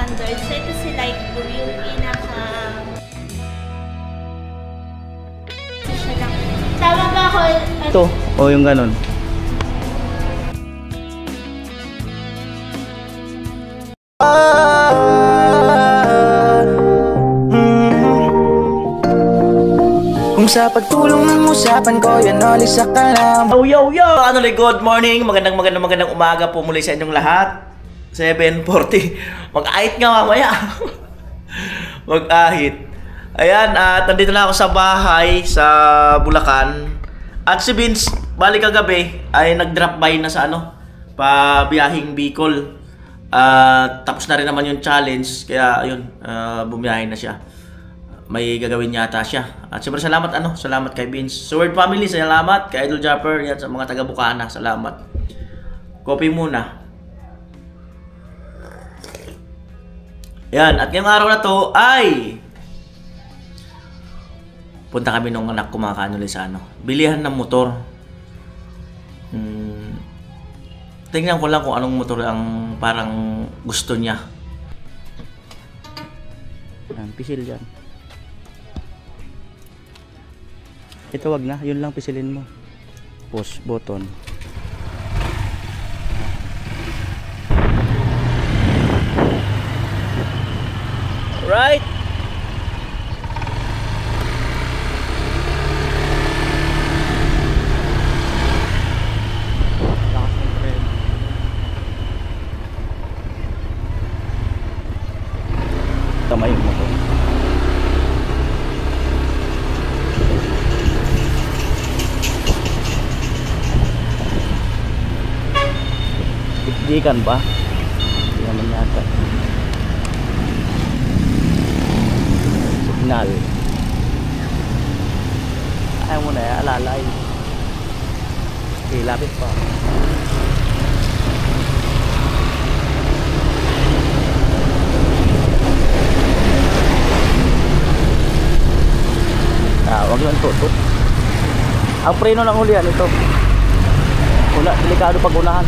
standard. So ito si Light Blue, yung pinaka... siya lang. Tama ba ako? Ito, o yung ganun. Kung sa pagtulong ng usapan ko, yan alis sa kalam. Yo! Ano good morning, magandang umaga po muli sa inyong lahat. 7:40. Mag-ahit nga mamaya. Mag-ahit. Ayan, at nandito na ako sa bahay sa Bulacan. At si Vince, balik kagabi, ay nag-drop by na sa pabiyahing Bicol. Tapos na rin naman yung challenge, kaya ayun, bumiyahin na siya. May gagawin yata siya. At siyempre salamat kay Vince. Sword family, salamat kay Idol Japper, yan sa mga taga Bukana, salamat. Coffee muna. Yan, at ngayong araw na to ay punta kami nung anak ko mga kanuli sa bilihan ng motor. Tingnan ko lang kung anong motor ang parang gusto niya. Pisil yan. Ito wag na, yun lang pisilin mo. Push button. Right. Tama yung motor. Ikan ba? Hindi naman yata. Signal. Ayaw mo na alalay. Okay, lapit pa. Huwag lang tutot. Ang preno ng ulian ito. Delikado pag unahan.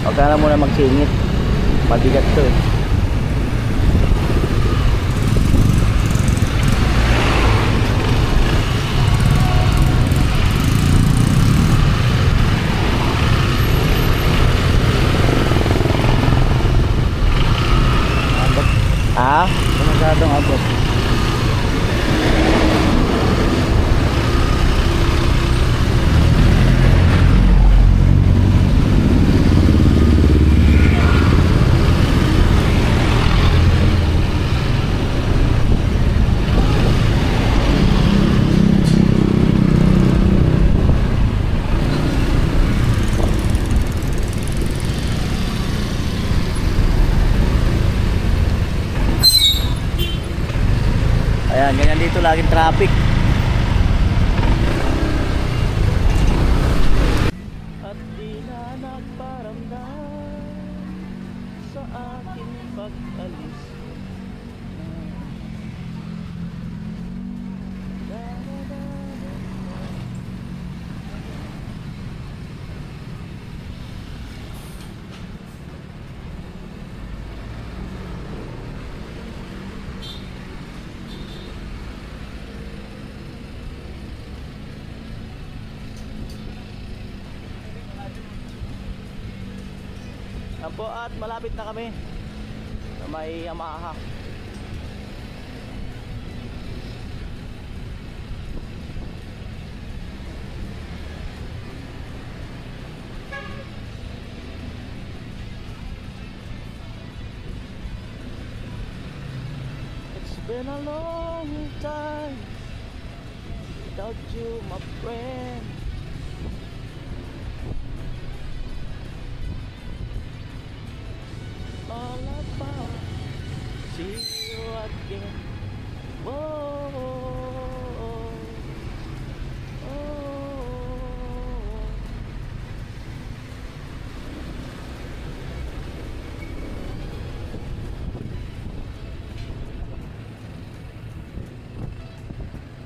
Huwag ka na muna magsingit. Mabigat to eh. Ah? Masyadong abot. Ayan, ganyan dito laging traffic. At di na nagparamdam sa aking pag-alis. Yan po, at malapit na kami sa may Yamaha. been a long time without you, my friend. All about see you again. Whoa.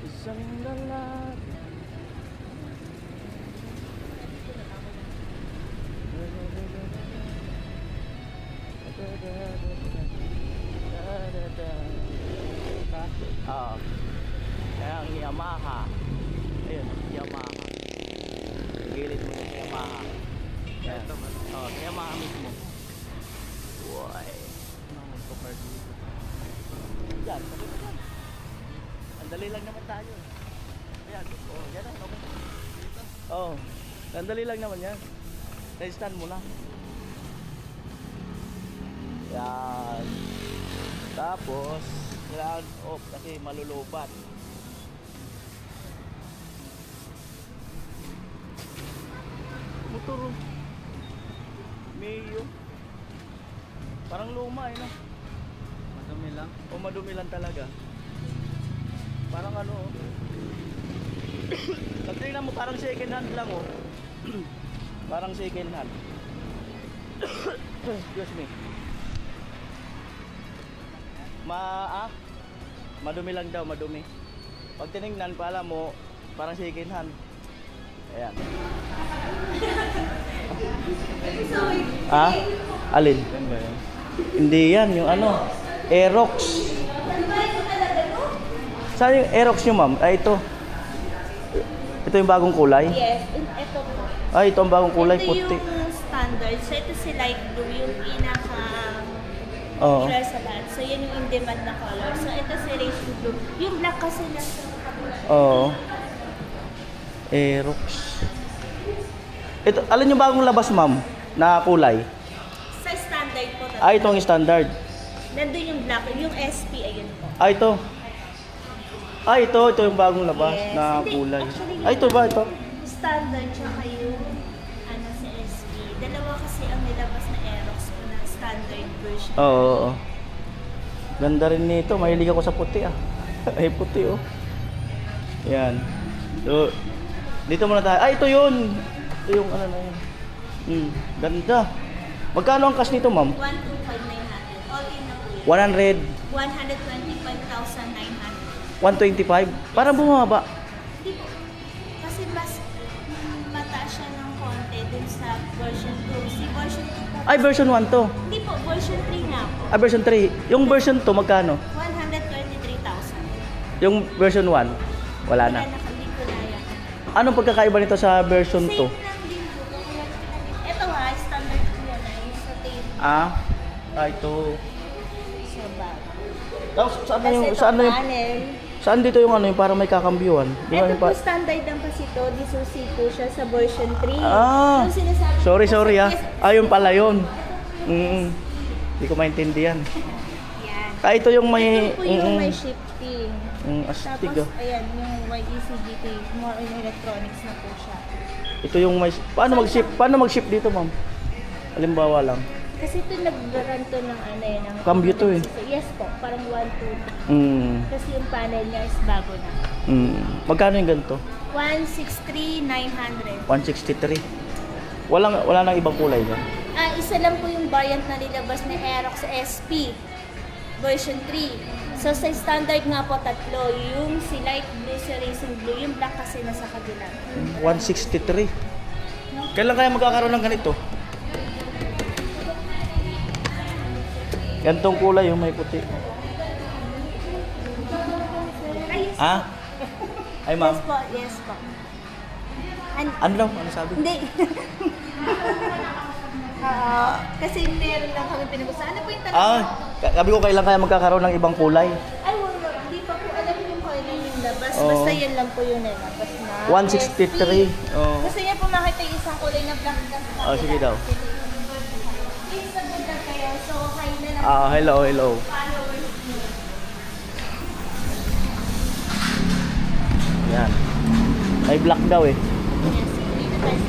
Isang lalaki. Kaya ang Yamaha. Ayun, Yamaha. Gilid mo yung Yamaha. Yan. Yamaha mismo. Uy. Yan, sabi ko yan. Sandali lang naman tayo. Ayan, yan ang okay. Sandali lang naman yan. Stand mo na. Yan. Tapos, kailangan off kasi malulubat. Motor. Mayo. Parang luma no? Madumi lang? O madumi lang talaga. Parang ano Tingnan mo parang second hand lang Parang second hand. Excuse me. Madumi lang daw, madumi. Pag tinignan pala mo, parang second hand. Ayan. Alin? Hindi yan, yung Aerox. Saan yung Aerox nyo, ma'am? Ito. Ito yung bagong kulay? Yes, ito po. Ito ang bagong kulay, puti. Ito yung standard. So ito si light blue, yung pinaka color sa lahat. So yan yung in-demand na color. So ito si racing blue. Yung black kasi nasa Aerox. Ito, alin yung bagong labas, ma'am? Na kulay? sa standard po. Ito ang standard. Nandun yung black, yung SP, ayun po. Ito yung bagong labas na Hindi, kulay. actually, Ito ba ito? Standard tsaka yung sa SP. Dalawa kasi ang nilabas na Aerox po na standard version. Oo. Ganda rin nito. Mahilig ako sa puti Ay puti Yan. So, dito muna tayo. Ito yun. Ito yung na yun. Ganda. Magkano ang cash nito, ma'am? 125,900. All in na po yun. 125,900. 125? Parang bumaba. Hindi po. Kasi mas mataas siya ng konti dun sa version 2. Si version 2 po. Version 1 to. Hindi po, version 3 nga po. Version 3. Yung version 2 magkano? 123,000. Yung version 1? Wala na. Hindi ko na yan. Anong pagkakaiba nito sa version 2? Same lang din po. Ito standard po yan sa tape. Ito. Sa bag. Tapos Kasi panel. Saan dito yung yung para may kakambyuhan? Ito po standard lang kasi ito. Disusi po siya sa version 3. Yung sinasabi Sorry Yes. Yun pala yun. Hindi ko maintindihan. Yan. Ito yung may... Ito po yung may shifting. Astig Tapos, ayan, yung YECDT, more on electronics na po siya. Ito yung may... Paano mag-ship dito, ma'am? Halimbawa lang. Kasi ito nag-run to ng ng... Cambio to Yes po, parang 1, 2. Kasi yung panel niya is bago na. Magkano yung ganito? 163,900. 163. Wala nang ibang kulay yan. Isa lang po yung variant na nilabas na Aerox SP version 3. So sa standard nga po tatlo, yung si light blue, si racing blue, yung black kasi nasa kabila. 163. Kailan kaya magkakaroon ng ganito? Gantong kulay yung may puti. Ay, ma'am. Yes po. Ano daw? Ano sabi? Hindi. Kasi meron lang kami pinag-usapan. Ano po yung tanong? Sabi ko kailan kaya magkakaroon ng ibang kulay? Ay, wala. Hindi pa po alam yung kailan yung labas. Basta yan lang po yung nilabas na. 163. Gusto niya po makita yung isang kulay na black. Sige daw. Please, nagpunta kayo. So, hi na lang. Hello. Followers niyo. Yan. May black daw eh. Yes, dito tayo.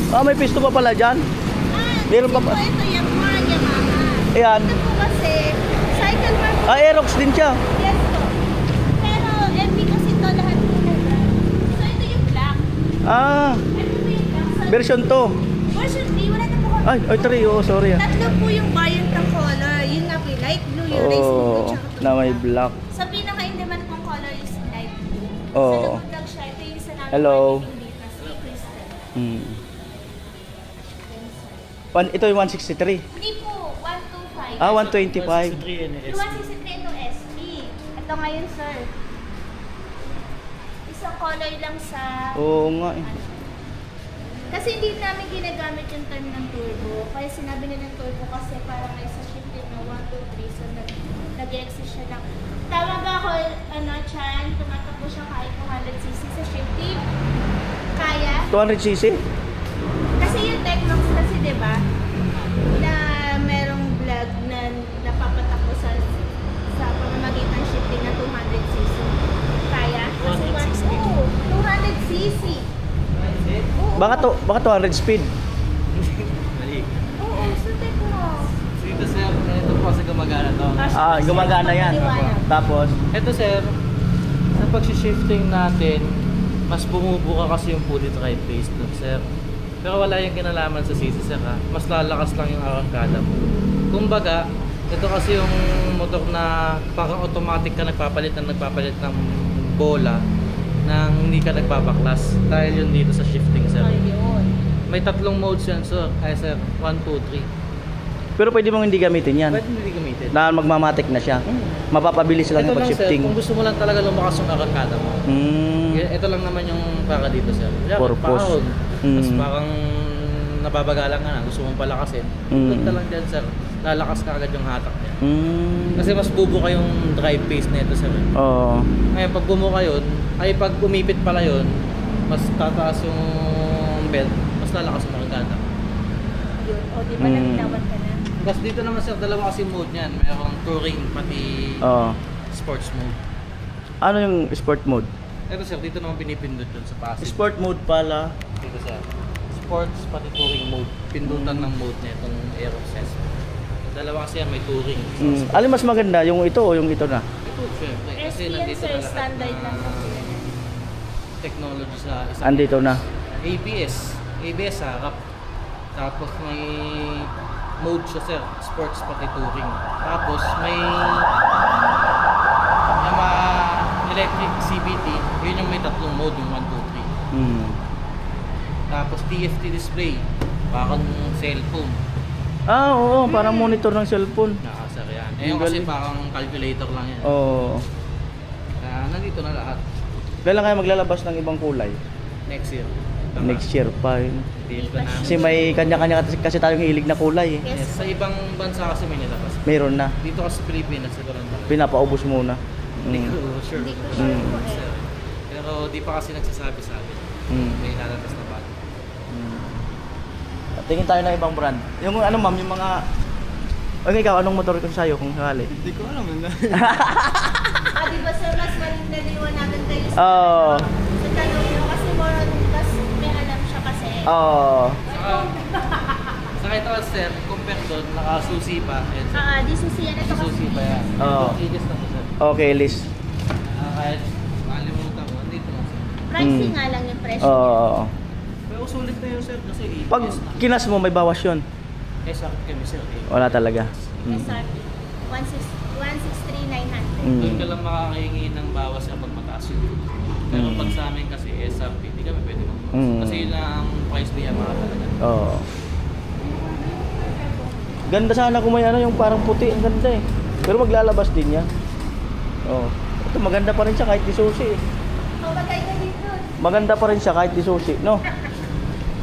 Ah, may pisto pa pala dyan. Meron pa Ito, pa. ito, Yamaha. Ayan. Ito po kasi, cycle mark. Ah, Aerox din siya. Yes po. Pero MB kasi ito lahat po na brand. So ito yung black. Ah, Ito po yung black. So, version 2. version 3, wala na po kami. Ay, 3. Oo, sorry ah. Tatlo po yung variant ng color. Yun nga po, yung light blue, yung racing blue, Oh, tsaka na may black. Sa pinaka-in-demand pong color is light blue. Oh. Sa lumagdag siya, ito yung sa namin Hello. marketing data, si Crystal. Ito yung 163. Hindi po, 125. Ah, 125. Yung 163 ito SP. Ito ngayon, sir. Isang color lang sa... Oo nga eh. Kasi hindi namin ginagamit yung term ng turbo. Kaya sinabi nila ng turbo kasi parang may sa shifting na 1, 2, 3. So nag-exist siya lang. Tama ba ako, Chan? Tumatakbo siya kahit 200cc sa shifting? Kaya? 200cc? Kasi yung Technox kasi, di ba? Na merong vlog na napapatakbo sa pamamagitan shifting na 200cc. Kaya? Kasi 200cc. Oo. Baka 200 speed. Mali. Oo, sa Technox. Dito sir, ito po kasi gumagana to. Ah, gumagana yan. Tapos, Ito sir, sa pag-shifting natin, mas bumubuka kasi yung fully drive base dun sir. Pero wala yung kinalaman sa CC sir ha. Mas lalakas lang yung arangkada mo. Kumbaga, ito kasi yung motor na parang automatic ka nagpapalit ng bola nang hindi ka nagpapaklas. Dahil yun dito sa shifting sir. Ayun. May tatlong modes yan sir. Ay sir, 1, 2, 3. pero pwede mong hindi gamitin yan. Pwede hindi gamitin. Na magmamatic na siya. Mapapabilis lang Ito yung lang sir, pag-shifting. kung gusto mo lang talaga lumakas yung arangkada mo. Ito lang naman yung para dito sir. Purpose. Tapos parang nababagalan ka na, gusto mong palakasin. Punta lang dyan sir, lalakas ka agad yung hatak niya. Kasi mas bubuka yung drive pace nito sir. Oo. Ngayon pag bumuka yun, ay pag umipit pala yun, mas tataas yung belt, mas lalakas yung arangkada. Yun. O, di ba natinawad ka na? Tapos dito naman sir, dalawa kasi mode niyan. Merong touring pati Oo. sports mode. Ano yung sport mode? Ito sir, dito naman pinipindot dun sa passive. Sport mode pala. Dito sir. Sports pati touring mode. Pindutan ng mode na itong Aerox SP. Dalawa kasi yan, may touring. Alin mas maganda? Yung ito o yung ito na? Ito syempre. Kasi SP yan, nandito sir, na lahat standard na lang kasi. technology sa isang Andito na. ABS sa harap. Tapos may mode siya sir, sports pati touring. Tapos may Yamaha electric CVT, yun yung may tatlong mode, yung 1, 2, 3. Tapos TFT display, parang cellphone. Ah, oo. Parang monitor ng cellphone. Nakasar yan. Eh yung kasi parang calculator lang yan. Oo. Kaya nandito na lahat. Kailan kayo maglalabas ng ibang kulay? Next year. Next year pa yun. Date pa namin. Kasi may kanya-kanya kasi tayong hilig na kulay eh. Yes, sa ibang bansa kasi may nilabas. Meron na. Dito kasi sa Pilipinas, siguro na. Pinapaubos muna. Hindi ko sure. Hindi ko sure po eh. Sir. Pero di pa kasi nagsasabi sa akin. May lalabas na bago. Tingin tayo ng ibang brand. Yung ano ma'am, yung mga... Okay, ikaw, anong motor kung sa'yo kung sakali? Hindi ko alam. Di ba sir, mas malinawan kayo sa Oo. sa tanong nyo kasi more on, mas may alam siya kasi. Oo. Saka ito sir, compare doon, nakasusi pa. Yan, sir. Di susi yan. Ito kasi Susi pa yan. Oo. Ages na to sir. Okay, list. Kahit makalimutan ko, andito na sir. pricing nga lang yung presyo. Oo. Pero sulit na yun sir, kasi Pag ages na. kinas mo, may bawas yun. Eh sakit kami sir. Wala talaga. SRP. 163,900. Doon ka lang makakahingi ng bawas kapag mataas yun. Pero pag sa amin kasi SRP, hindi kami pwede magbawas. Kasi yun ang price niya mga talaga. Oo. Ganda sana kung may ano, yung parang puti. Ang ganda eh. Pero maglalabas din yan. Oo. Ito maganda pa rin siya kahit di susi eh. Bagay ka dito. Maganda pa rin siya kahit di susi, no?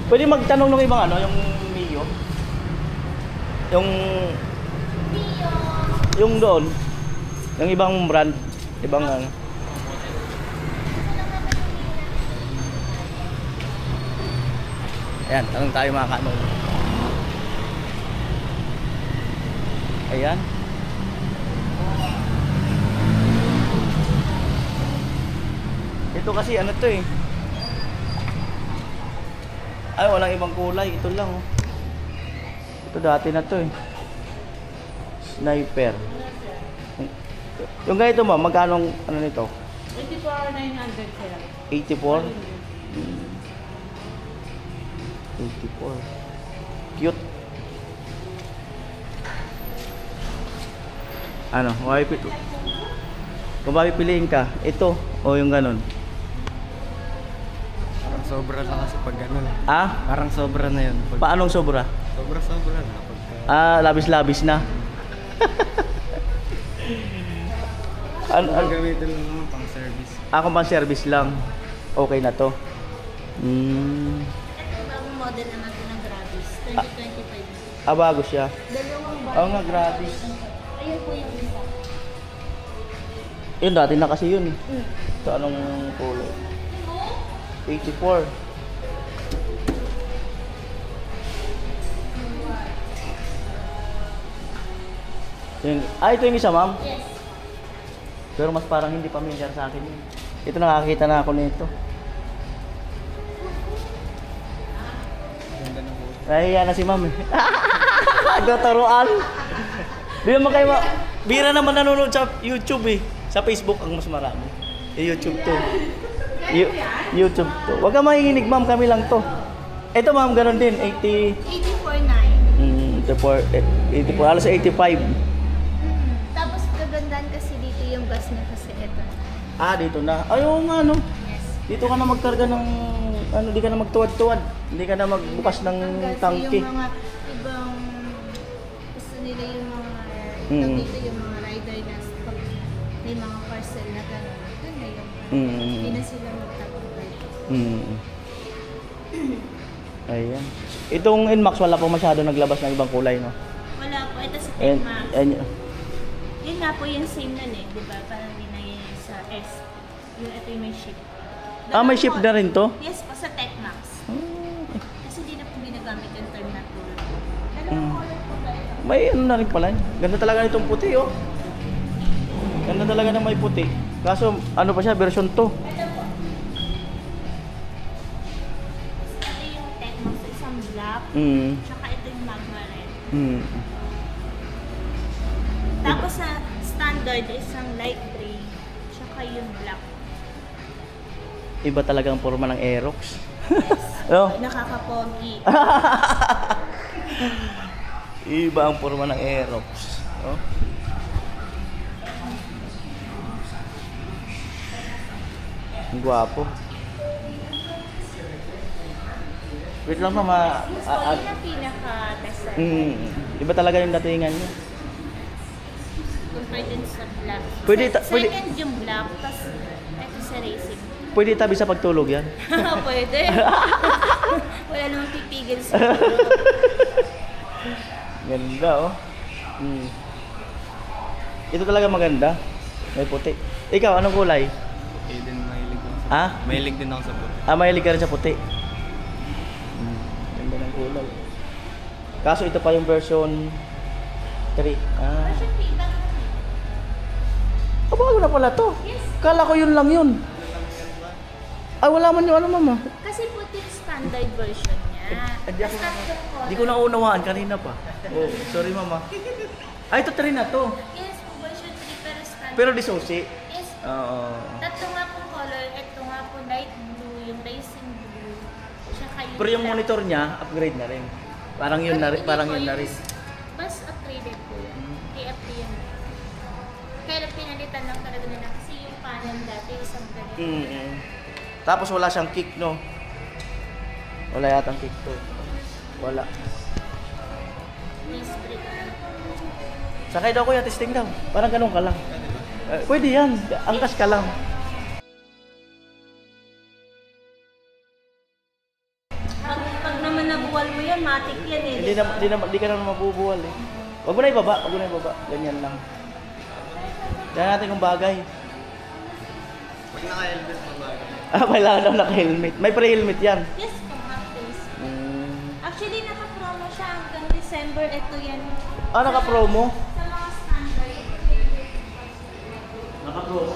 Pwede magtanong ng ibang ano, yung Mio. Yung doon. Yung ibang brand. Ibang ano. Ayan, tanong tayo mga kanong. Ayan. Ito kasi ano to eh. Ay, walang ibang kulay. Ito lang oh. Ito dati na to eh. Sniper. Yung ganito ma'am, magkano ano nito? 84,900 sir. 84? 84. Cute. Ano, kung pipiliin ka, ito o yung ganun. Parang sobra lang kasi pag ganun. Ah? Parang sobra na yun. Pag, Paanong sobra? sobra na. Pag, Ah, labis-labis na. ang gamitin lang naman pang service. Ako pang service lang. Okay na to. Ito bagong model naman ito ng Gravis. 2025. Bago siya. Dalawang Oo nga, Gravis. Ayun po yung isa. Yun, dati na kasi yun. Ito anong kulay? 84. Ito yung isa, ma'am. Yes. Pero mas parang hindi familiar sa akin yun. Ito, nakakita na ako nito. Ganda ng buhok. Nahiya na si ma'am eh. Agaturuan. Di naman kayo bira naman nanonood sa YouTube eh. Sa Facebook ang mas marami. YouTube to. YouTube to. Huwag ka mahinginig ma'am, kami lang to. Ito ma'am, ganun din. 84,900. 84, alas 85. Tapos kagandahan kasi dito yung gas niya kasi ito. Ah, dito na. Ayaw nga no. Yes. Dito ka na magkarga ng, ano, di ka na magtuwad-tuwad. Hindi ka na magbukas ng Kasi tangke. yung mga ibang gusto nila yung mga dito yung mga rider na pag may mga parcel na gano'n. Doon na yung hindi na sila magtagumpay. Ayan. Itong Inmax wala po masyado naglabas ng ibang kulay, no? Wala po. Ito sa And, Tecmax. Yun nga po yung same nun eh. Di ba? Parang ginaya sa S. Ito yung may ship. may ship na rin to? Yes po, sa Tecmax. Kasi hindi na po ginagamit yung term na tool. Dalawang color po ba ito? May ano na rin pala. Ganda talaga nitong puti, oh. Ganda talaga na may puti. Kaso, ano pa siya, version 2. Ito po. Ito yung Tecmax, isang black. Tsaka ito yung Magma Red. Tapos sa standard, isang light gray. Tsaka yung black. Iba talaga ang forma ng Aerox. Yes. Oh. Nakakapogi. Iba ang forma ng Aerox. Oh. Ang gwapo. Wait lang mama. Mas pogi na pinaka-best Iba talaga yung datingan niya. compared din sa black. Pwede Second pwede- yung black, tapos ito sa racing. Pwede tabi sa pagtulog yan. Pwede. Wala namang pipigil sa Ganda oh. Ito talaga maganda. May puti. Ikaw, anong kulay? Okay din, mahilig din. Ha? Mahilig din ako sa buhok. Mahilig ka rin sa puti. Ganda ng kulay. Kaso ito pa yung version 3. Version 3 ba? Bago na pala to. Yes. Kala ko yun lang yun. Ay, wala man yung ano mama. Kasi puti yung standard version niya. Hindi ako, Tapos tatlong color. di ko naunawaan kanina pa. Oh, sorry mama. Ay, ito 3 na to. Yes, po, version 3 pero standard. Pero di susi. Yes. Oo. Tatlo nga pong color. Ito nga po light blue, yung racing blue. Tsaka yung Pero yung black. monitor niya, upgrade na rin. Parang yun na rin. Hindi Parang po, yun na yung rin. Mas upgraded po yun. KFT yun. Kaya pinalitan lang talaga nila kasi yung panel dati isang ganito. Tapos wala siyang kick, no? Wala yatang kick to. Wala. Please break. Sakay daw kuya, testing daw. Parang ganun ka lang. Pwede yan. Angkas ka lang. Pag naman nabuwal mo yan, matik yan eh. Hindi ka naman mabubuwal eh. Wag mo na ibaba. Wag mo na ibaba. Ganyan lang. Yan natin kung bagay. Pag naka-helmet, mabagay. Kailangan daw naka-helmet. May pre-helmet yan. Yes, po, half face. Actually, naka-promo siya hanggang December. Ito yan. Naka-promo? Sa mga standard. Naka-promo.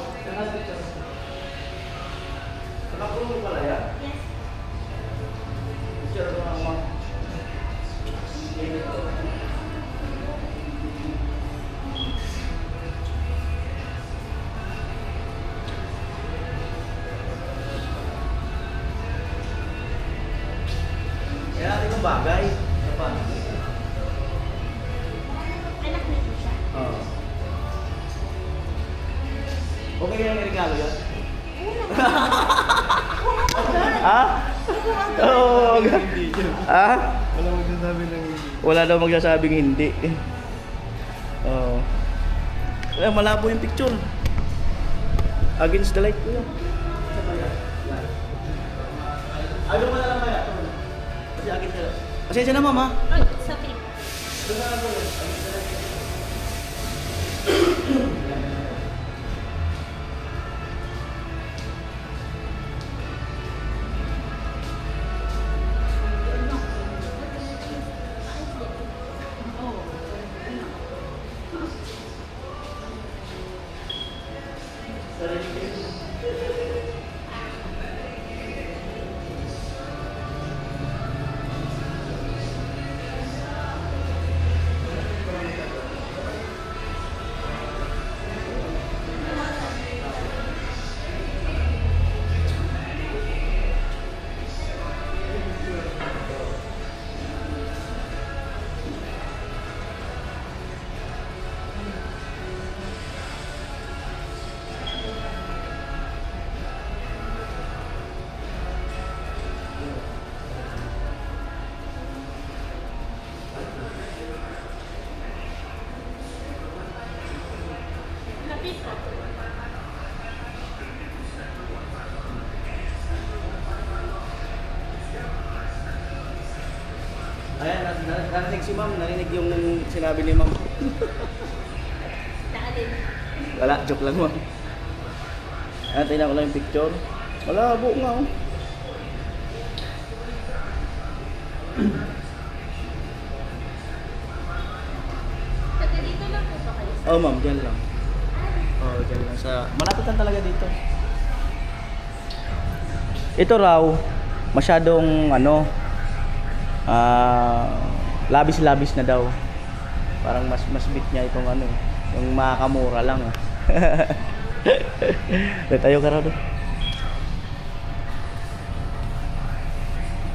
Nakakulong pala yan? Yes. Picture ko nga mo. Kaya natin yung bagay. Sa paano? Anak niyo po siya. Oo. Okay kaya yung regalo yan? Ha? Oo. Ha? Wala magsasabi ng hindi. Wala daw magsasabing hindi. Oo. Kaya malabo yung picture. Against the light ko yun. Ano mo na lang kaya? Kasi against the light. Pasensya na mama. Ay, sa trip. Lapit po. Ayan, narinig si ma'am. Narinig yung sinabi ni ma'am. Naalin. Wala, joke lang ma'am. Ayan, tingnan ko lang yung picture. Malabo nga oh. Taga dito lang po ba kayo? Oh ma'am, dyan lang. Oh, dyan lang sa... Malapit lang talaga dito. Ito raw, masyadong ano, labis-labis na daw. Parang mas bit niya itong ano, yung makakamura lang. Tayo ka raw doon.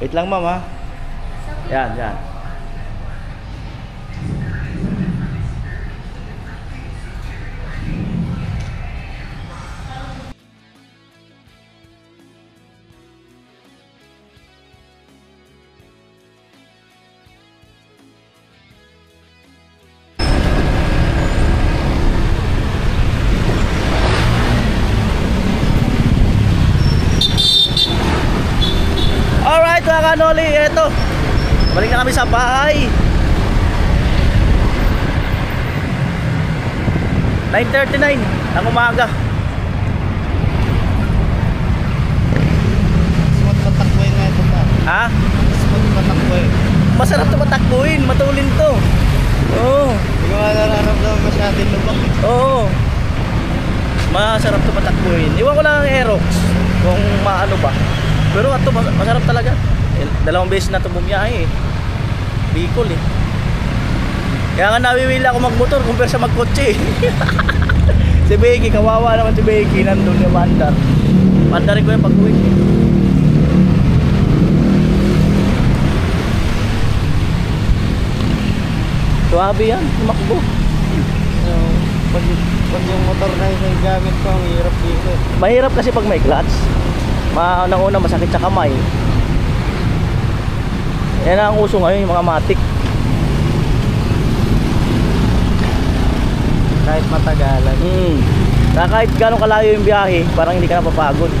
Wait lang ma'am ha. Yan, yan. Alright mga kanoli, eto. Balik na kami sa bahay. 9:39 ng umaga. Smooth patakboy nga ito pa. Ha? Smooth patakboy. Masarap to patakbuhin, matulin to. Oo. Hindi ko nga nararamdaman masyadong lubak. Oo. Masarap to patakbuhin. Iwan ko lang ang Aerox kung maano ba. Pero ato masarap talaga. Dalawang beses na ito bumiyahe eh. Bicol eh. Kaya nga nawiwila ako magmotor compare sa magkotse eh. Si Becky, kawawa naman si Becky. Nandun yung mandar. Mandarin ko yung pag-uwi eh. Suwabe yan, tumakbo. Pag yung motor na yung gamit ko, ang hirap dito. Mahirap kasi pag may clutch. Unang-una masakit sa kamay. Yan ang uso ngayon, yung mga matic. Kahit matagalan. Na kahit gano'ng kalayo yung biyahe, parang hindi ka napapagod.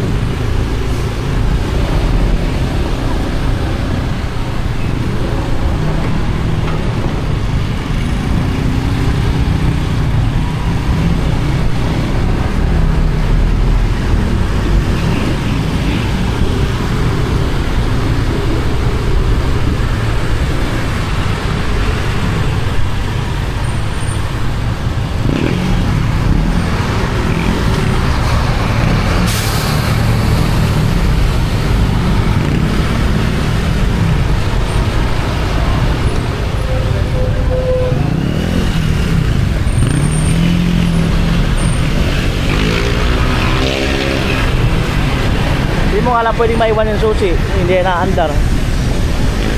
mo nga lang pwedeng maiwan yung susi. Hindi na-andar.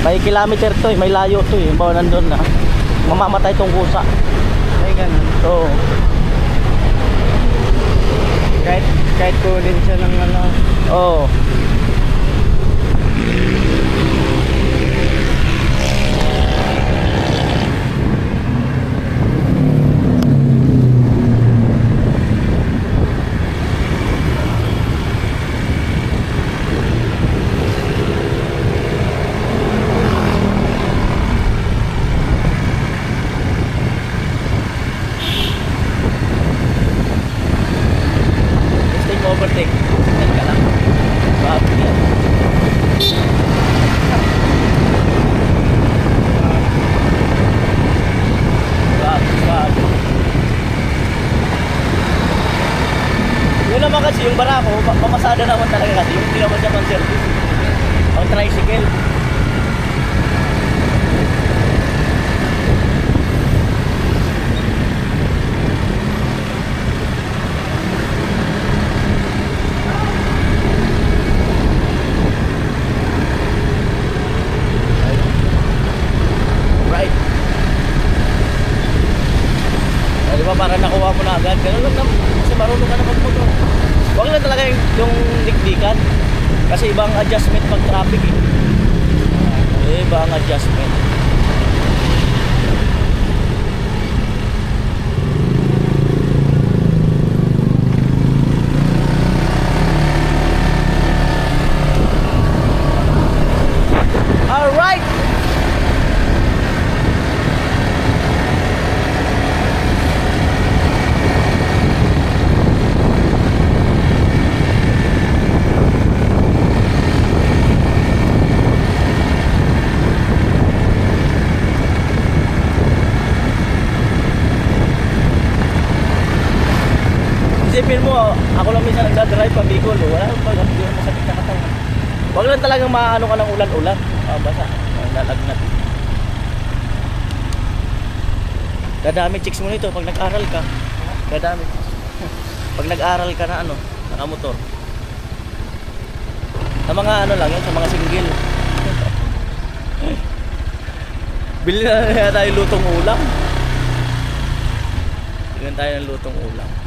May kilometer to may layo to eh. Bawa nandun na. Mamamatay tong kusa. Ay, ganun. So, Kahit kunin siya ng ano. oh. Overtake. Yan ka lang. Bago yan. Bago. Yun naman kasi yung barako, pamasada naman talaga kasi yung hindi naman siya pang service. Pang tricycle. Right. Di ba para nakuha mo na agad? Ganun lang naman. Kasi marunong ka na magmotor. Huwag lang talaga yung dikdikan. Kasi ibang adjustment pag traffic eh. Ibang adjustment. Alright! Isipin mo, ako lang minsan nagdadrive pa Bicol, wala pa hindi mo masakit na katawan. Wag lang talagang maano ka ng ulan-ulan, basa, lalagnat. Dadami chicks mo nito pag nag-aral ka. Dadami chicks. Pag nag-aral ka na nakamotor. Sa mga lang yun, sa mga single. Bili na tayo lutong ulam. Bili tayo ng lutong ulam.